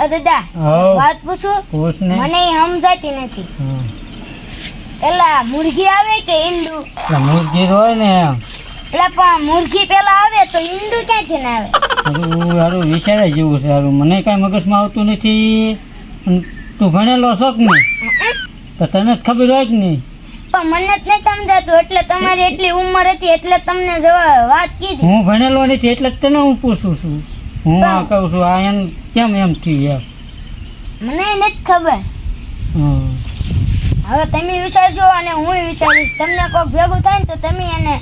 દાદા હઉ. વાત પૂછું પૂછ ને. મને ઈ સમજાતી નથી પેલા મુર્ગી આવે કે ઈંડું એટલે મુરગી હોય ને એમ એટલે પણ મુર્ગી પેલા આવે તો ઈંડું ક્યાંથી ને આવે હારું વિચારે જેવું છે હારું મને કાંઈ મગજમાં આવતું નથી અને તું ભણેલો છો કે નહીં તો તને જ ખબર હોય કે નહીં પણ મને જ નહીં સમજાતું એટલે તમારી એટલી ઉંમર હતી એટલે તમને વાત કીધી હું ભણેલો નથી એટલે જ તને હું પૂછું છું હું આ કહું છું આ એમ કેમ એમ થયું એમ મને નથી ખબર હમ. હવે તમે વિચારજો અને હું વિચારીશ તમને કોઈક ભેગું થાય ને તો તમે એને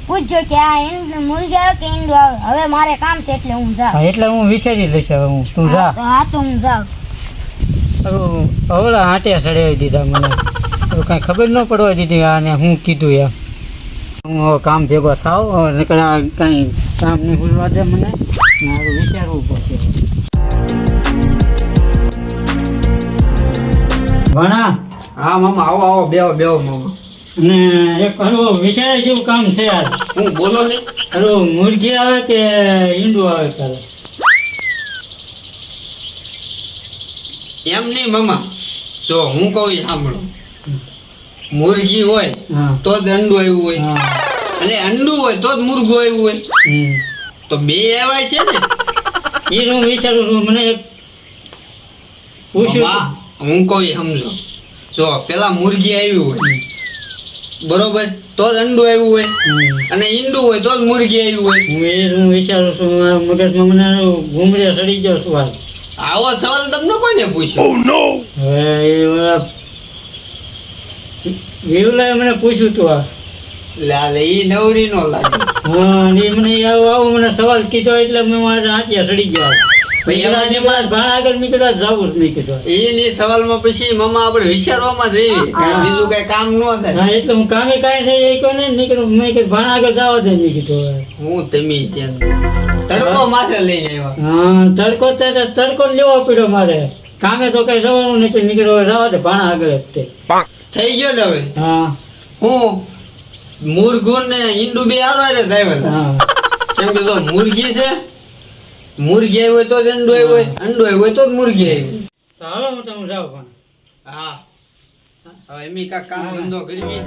પૂછજો કે આ મુર્ગી આવે કે ઈંડું આવે હવે મારે કામ છે એટલે હું જાઉં હા, એટલે હું વિચારી લઈશ હવે હું તું જા હા તો હું જાઉં અવળા હાટે ચડાવી દીધા મને હવે કાંઈ ખબર ન પડવા દીધી આને હું કીધું એમ હું હવે કામ ભેગો થાવ નકર આ કાંઈ કામ નહીં ભૂલવા દે મને મારું વિચારવું પડશે ભણા હા મામા આવો આવો બેહો બેહો મામા અને એક હરું વિચાર જેવું કામ છે યાર હું બોલો ને હરું મુરગી આવે કે ઈંડું આવે તારે એમ નહીં મામા જો હું કહું એ સાંભળો મુરગી હોય હા તો જ અંડું આવ્યું હોય હા અને અંડું હોય તો જ મુરગું આવ્યું હોય હમ. તો બે આવ્યા છે ને એ હું વિચારું છું મને એક પૂછ્યું મામા, હું કહું એ સમજો જો પેલા મુરગી આવ્યું હોય બરોબર તો જ અંડું આવ્યું હોય હમ. અને ઈંડું હોય તો જ મુરગી આવ્યું હોય હું વિચારું છું મારા મગજમાં મને ઘૂમરે સડી ગયો છું હાલ આવો સવાલ તમને કોને પૂછ્યો હવે એ ઓલા વિવલાએ મને પૂછ્યું તું આ લાલે ઈ નવરી નો લાગે હા અને ઈ મને આવો મને સવાલ કીધો એટલે મેં મારા હાથિયા સડી ગયો ભાઈ એમાં મારા ભાણા આગળ નીકળ્યા જવું જ નહીં કીધું એ સવાલમાં પછી મામા આપણે વિચારવામાં જ રહીએ. બીજું કઈ કામ ન થાય હા એટલે હું કામે કાંઈ થઈ એ કોઈ નહીં નીકળું મેં કીધું ભાણા આગળ જવા દે નહીં કીધું હવે. હું તમે ત્યાં તડકો માથે લઈને આવ્યા હા તડકો લેવો પડ્યો મારે કામે તો કઈ જવાનું નથી નીકળ્યો જવા દે ભાણા આગળ જ તે થઈ ગયો ને હવે હા હું મુરગું ને ઈંડું બે હારો થાય હા કેમ કે જો મુરગી છે મુરગી આવી હોય તો જ અંડું આવ્યું હોય અંડું આવ્યું હોય તો જ મુરગી આવી તો હાલો હું તમે જાઉં પણ હા હવે એમ કાંઈક કામ ધંધો કરવી